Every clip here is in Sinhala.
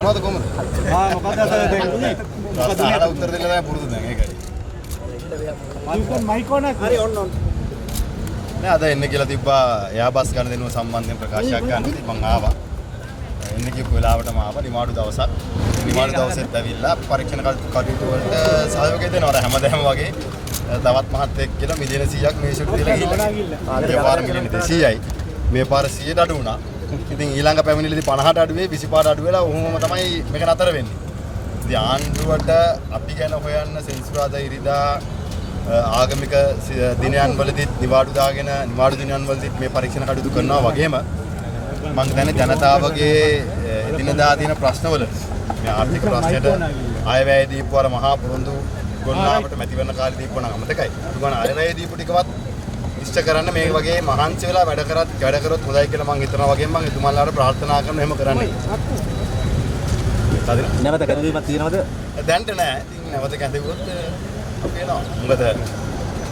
මොනවද කොහමද? මොකද අද දෙන්නේ? මොකද අහලා උත්තර දෙන්න තමයි පුරුදු දැන් ඒකයි. මයික් ඕන හරි ඔන්න නෑ අද එන්න කියලා තිබ්බා එයාබස් ගන්න දෙනුව සම්බන්ධයෙන් ප්‍රකාශයක් ගන්න. ඉතින් මං ආවා. එන්න කියපු වෙලාවටම ආවා. නිමාඩු දවසක්. නිමාඩු දවසෙත් ඇවිල්ලා පරීක්ෂණ කටයුතු වලට සහයෝගය දෙනවා. හැමදාම වගේ තවත් මහත්ෙක් කියලා මිලියන 100ක් මේ ෂුට් දීලා ගිහිල්ලා. ඒ පාර මිලියන 200යි. මේ පාර 100ට අඩු වුණා. ඉතින් ඊළඟ පැමිණිලිදී 50ට අඩු වෙයි 25ට අඩු වෙලා ඔහොමම තමයි මේක නතර වෙන්නේ. ඉතින් ආණ්ඩුවට අපි ගැන හොයන්න සෙන්සුරාදා ඉරිදා ආගමික දිනයන් වලදීත් නිවාඩු දාගෙන නිවාඩු දිනයන් වලදීත් මේ පරීක්ෂණ කටයුතු කරනවා වගේම මම දැන ජනතාවගේ එදිනදා දින ප්‍රශ්නවල මේ ආර්ථික ප්‍රශ්නයට අයවැය දීපු අර මහා පොරොන්දු ගොන්නාවට මැතිවරණ කාලේ දීපු නම් අමතකයි. ඒ කියන්නේ අයවැය දීපු ටිකවත් ඉෂ්ට කරන්න මේ වගේ මහන්සි වෙලා වැඩ කරොත් හොඳයි කියලා මම හිතනවා වගේ මම එතුමාලාට ප්‍රාර්ථනා කරනවා එහෙම කරන්නේ. නැවත කැඳවීමක් තියෙනවද? දැන්ට නෑ. ඉතින් නැවත කැඳවුවොත් අපේනවා. මොකද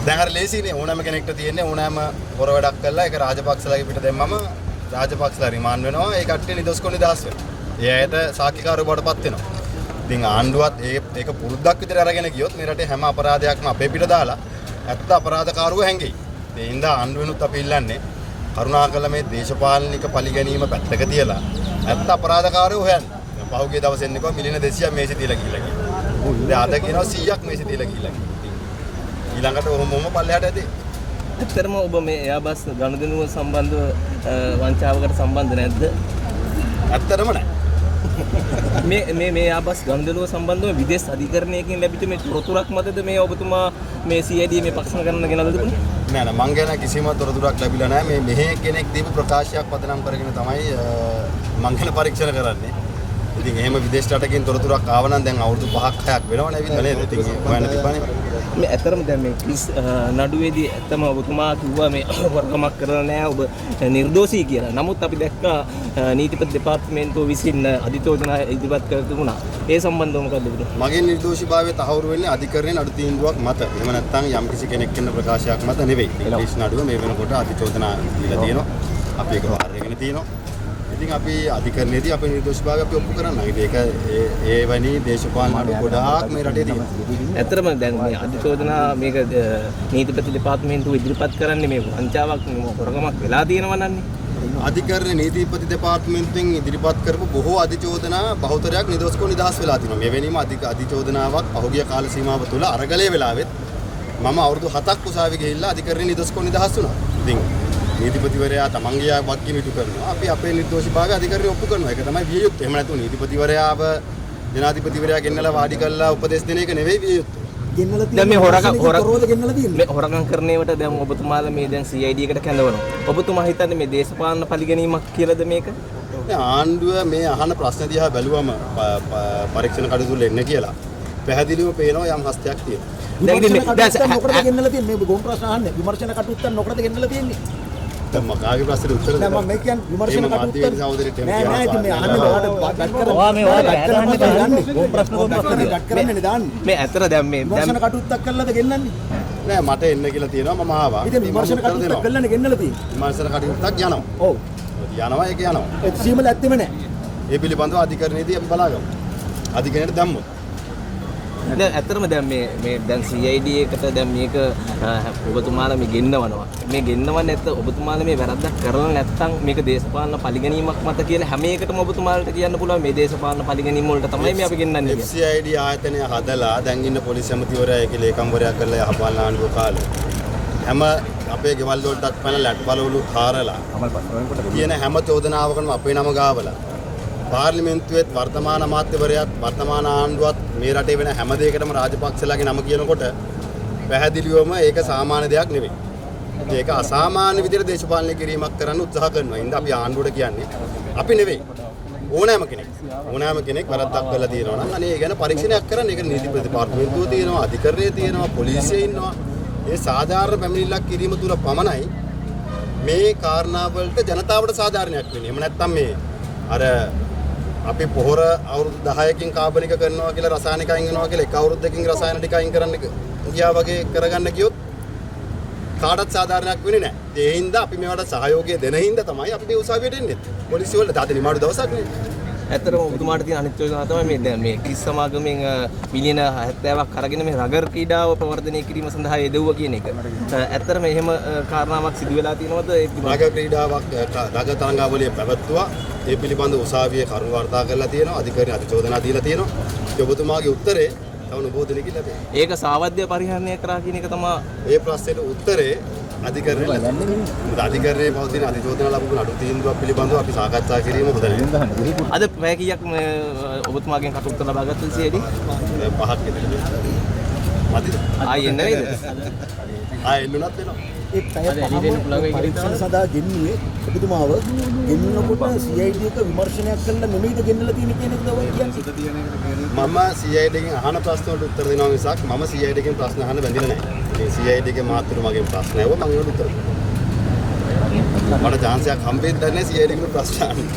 දැන් අර ලේසිනේ ඕනෑම කෙනෙක්ට තියෙන්නේ ඕනෑම හොර වැඩක් කළා ඒක රාජපක්ෂලාගේ පිට දැම්මම රාජපක්ෂලා රිමාන්ඩ් වෙනවා. ඒ කට්ටිය නිදොස්කො නිදහස් වෙනවා. ඒ ඇයට සාක්ෂිකාරව බවටපත් වෙනවා. ඉතින් ආණ්ඩුවත් ඒක පුරුද්දක් විතර අරගෙන ගියොත් මේ රටේ හැම අපරාධයක්ම අපේ පිට දාලා ඇත්ත අපරාධකාරව හැංගෙයි. ඒ හින්දා ආණ්ඩුවෙනුත් අපි ඉල්ලන්නේ කරුණාකරලා මේ දේශපාලනික පරිගැනීම පැත්තක තියලා ඇත්ත අපරාධකාරයෝ හොයන්න. පහුගිය දවසේ එන්නකෝ මිලියන 200ක් මේසෙ තියලා ගිහලා කිව්වා. දැන් අද කියනවා 100ක් මේසෙ තියලා ගිහලා කිව්වා. ඊළඟට ඔහොමම පල්ලෙහාට ඇදී. ඇත්තටම ඔබ මේ එයාබස් ගනුදෙනුව සම්බන්ධව වංචාවකට සම්බන්ධ නැද්ද? ඇත්තටම නැහැ. මේ එයාබස් ගනුදෙනුව සම්බන්ධව විදේශ අධිකරණයකින් ලැබිච්ච මේ තොරතුරක් මතද මේ ඔබතුමා මේ CID මේ පක්ෂණ ගණන ගෙනල්ලා තිබුණේ? නෑ නෑ මං ගැන කිසිම තොරතුරක් ලැබිලා නැහැ. මේ මෙහි කෙනෙක් දීපු ප්‍රකාශයක් පදනම් කරගෙන තමයි මං ගැන පරීක්ෂණ කරන්නේ. ඉතින් එහෙම විදේශ රටකින් තොරතුරක් ආව නම් දැන් අවුරුදු 5ක් 6ක් වෙනවනේ ඇවිල්ලා නේද? ඉතින් හොයන්න තිබ්බනේ. මේ ඇතරම දැන් මේ ක්‍රිස් නඩුවේදී ඇත්තම ඔබතුමා කිව්වා මේ වරකමක් කරලා නැහැ ඔබ නිර්දෝෂී කියලා. නමුත් අපි දැක්කා නීතිපති දෙපාර්තමේන්තුව විසින් අධිතෝජනා ඉදිරිපත් කර තිබුණා. ඒ සම්බන්ධව මොකද ඔබට? මගේ නිර්දෝෂීභාවය තහවුරු වෙන්නේ අධිකරණයේ නඩු තීන්දුවක් මත. එහෙම නැත්නම් යම්කිසි කෙනෙක් කියන ප්‍රකාශයක් මත නෙවෙයි. ක්‍රිස් නඩුව මේ වෙනකොට අධිචෝදනා දීලා තියෙනවා. අපි ඒක වාරගෙන තියෙනවා. ඉතින් අපි අධිකරණයේදී අපේ නිර්දෝෂීභාවය අපි ඔප්පු කරනවා. ඒක ඒ වැනි දේශපාලන නඩු ගොඩාක් මේ රටේ තියෙනවා. ඇත්තටම දැන් මේ අධිචෝදනා මේක නීතිපති දෙපාර්තමේන්තුව ඉදිරිපත් කරන්නේ මේ වංචාවක් වරකමක් වෙලා තියෙනවා නන්නේ. අධිකරණ නීතිපති දෙපාර්තමේන්තුවෙන් ඉදිරිපත් කරපු බොහෝ අධිචෝදනා බහුතරයක් නිදොස්කො නිදහස් වෙලා තිනවා. මෙවැනිම අධිචෝදනාවක් පහුගිය කාල සීමාව තුළ අරගලයේ වෙලාවෙත් මම අවුරුදු 7ක් උසාවියේ ගිහිල්ලා අධිකරණ නිදොස්කො නිදහස් වුණා. ඉතින් නීතිපතිවරයා තමන්ගේ වක්කීම ඉටු කරනවා. අපි අපේ නිර්දෝෂීභාවය අධිකරණය ඔප්පු කරනවා. ඒක තමයි විය යුත්තේ. එහෙම නැත්නම් නීතිපතිවරයාව ජනාධිපතිවරයා ගෙන්නලා වාඩි කරලා උපදෙස් දෙන එක නෙවෙයි විය යුත්තේ. දැන් මේ හොරකම් කරන්නේවට දැන් ඔබතුමාලා මේ දැන් CID එකට කැඳවනවා. ඔබතුමා හිතන්නේ මේ දේශපාලන පරිගැනීමක් කියලාද මේක? ආණ්ඩුව මේ අහන ප්‍රශ්න දිහා බැලුවම පරීක්ෂණ කටයුතු වල එන්න කියලා පැහැදිලිව පේනවා යම් හස්තයක් තියෙනවා. දැන් ඉතින් මොකටද ගෙන්නලා තියෙන්නේ මේ ගොම් ප්‍රශ්න අහන්නේ විමර්ශන කටයුත්තක් මොකටද ගෙන්නලා තියෙන්නේ? දැන් මගේ ප්‍රශ්නෙට උත්තර දෙන්න. දැන් මම මේ කියන්නේ විමර්ශන කටයුත්තක් සහෝදරයෙක් නෑ නෑ ඉතින් මේ අහන්නේ ඔයාලට ගොම් ප්‍රශ්න කරන්නේ දාන්නේ. මේ ඇතර දැන් මේ විමර්ශන කටයුත්තක් කළාද ගෙන්නන්නේ? නෑ මට එන්න කියලා තියෙනවා මම ආවා. ඉතින් විමර්ශන කටයුත්තක් කළානේ ගෙන්නලා තියෙන්නේ. විමර්ශන කටයුත්තක් යනවා. ඔව්. යනවා ඒක යනවා. ඒ සීමල ඇත්තෙම නෑ. ඒ පිළිබඳව අධිකරණයේදී අපි බලාගමු. අධිකරණයට දැම්මොත්. දැන් ඇත්තටම දැන් මේ දැන් CID එකට දැන් මේක ඔබතුමාලා මේ ගෙන්නවනවා. මේ ගෙන්නවන්නේ නැත්නම් ඔබතුමාලා මේ වැරද්දක් කරලා නැත්නම් මේක දේශපාලන පරිගැනීමක් මත කියලා හැම එකටම ඔබතුමාලට කියන්න පුළුවන් මේ දේශපාලන පරිගැනීම් වලට තමයි මේ අපි ගෙන්නන්නේ කියලා. FCID ආයතනය හදලා දැන් ඉන්න පොලිස් ඇමතිවරයා ඒකේ ලේකම්වරයා කරලා යහපාලන ආණ්ඩුව කාලේ හැම අපේ ගෙවල් වලටත් පැනලා ලැට් බලවලු කාරලා තියෙන හැම චෝදනාවකම අපේ නම ගාවලා පාර්ලිමේන්තුවේත් වර්තමාන අමාත්‍යවරයාත් වර්තමාන ආණ්ඩුවත් මේ රටේ වෙන හැම දෙයකටම රාජපක්ෂලාගේ නම කියනකොට පැහැදිලිවම ඒක සාමාන්‍ය දෙයක් නෙවෙයි. ඒක අසාමාන්‍ය විදිහට දේශපාලනය කිරීමක් කරන්න උත්සාහ කරනවා. ඉතින් අපි ආණ්ඩුවට කියන්නේ අපි නෙවෙයි. ඕනෑම කෙනෙක් වැරද්දක් කරලා තියෙනවා නම් අනේ ඒ ගැන පරීක්ෂණයක් කරන්න. ඒක නීතිපති දෙපාර්තමේන්තුව තියෙනවා, අධිකරණයේ තියෙනවා, පොලිසියේ ඉන්නවා. ඒ සාධාරණ පැමිණිල්ලක් කිරීම තුල පමණයි මේ කාරණාවලට ජනතාවට සාධාරණයක් වෙන්නේ. එහෙම නැත්නම් මේ අර අපි පොහොර අවුරුදු 10කින් කාබනික කරනවා කියලා රසායනික අයින් වෙනවා කියලා එක අවුරුද්දකින් රසායන ටික අයින් කරන්න ගියා වගේ කරගන්න ගියොත් කාටවත් සාධාරණයක් වෙන්නේ නැහැ. ඒ හින්දා අපි මේවට සහයෝගය දෙන හින්දා තමයි අපි මේ උසාවියට එන්නේ. පොලිසිය වල දාද නිමාඩු දවසක් නේ. ඇත්තටම ඔබතුමාට තියෙන අනිත් යෝජනා තමයි මේ දැන් මේ ක්‍රිස් සමාගමෙන් මිලියන 70ක් අරගෙන මේ රගර් ක්‍රීඩාව ප්‍රවර්ධනය කිරීම සඳහා යෙදුවා කියන එක. ඇත්තටම එහෙම කාරණාවක් සිදු වෙලා තියෙනවද ඒ පිළිබඳව? රග ක්‍රීඩාවක් රග තරඟාවලිය පැවැත්වුවා. ඒ පිළිබඳ උසාවියේ කරුණු වාර්තා කරලා තියෙනවා. අධිකරණ අධිචෝදනා දීලා තියෙනවා. ඒ ඔබතුමාගේ උත්තරේ තව නොබෝධනකින් ලැබෙනවා. ඒක සාවද්‍ය පරිහරණය කරා කියන එක තමයි ඒ ප්‍රශ්නෙට උත්තරේ අධිකරණය ලැබෙනවා. අධිකරණයේ පවතින අධිචෝදනා ලැබුණු අඩු තීන්දුවක් පිළිබඳව අපි සාකච්ඡා කිරීම හොඳ නැහැ. අද පැය කීයක් ඔබතුමාගෙන් කටයුතු ලබා ගත්තද සියදී? 5ක් විතර. මදිද? ආයෙ එන්න නේද? එන්නුනත් වෙනවා. ඒ පැය පරීක්ෂණ සඳහා ගෙන්නුවේ ඔබතුමාව ගෙන්නකොට CID එක විමර්ශනයක් කරලා නෙමෙයිද ගෙන්නලා තියෙන්නේ කියන එකද ඔය කියන්නේ? මම CID එකෙන් අහන ප්‍රශ්න වලට උත්තර දෙනවා මිසක් මම CID එකෙන් ප්‍රශ්න අහන්න බැඳිලා නැහැ. මේ CID එකේ මාතෘ මගෙන් ප්‍රශ්න ඇහුවා මම ඒකට උත්තර දුන්නා. මට chance එකක් හම්බෙන්නේ නැහැ CID එකේ ප්‍රශ්න අහන්න.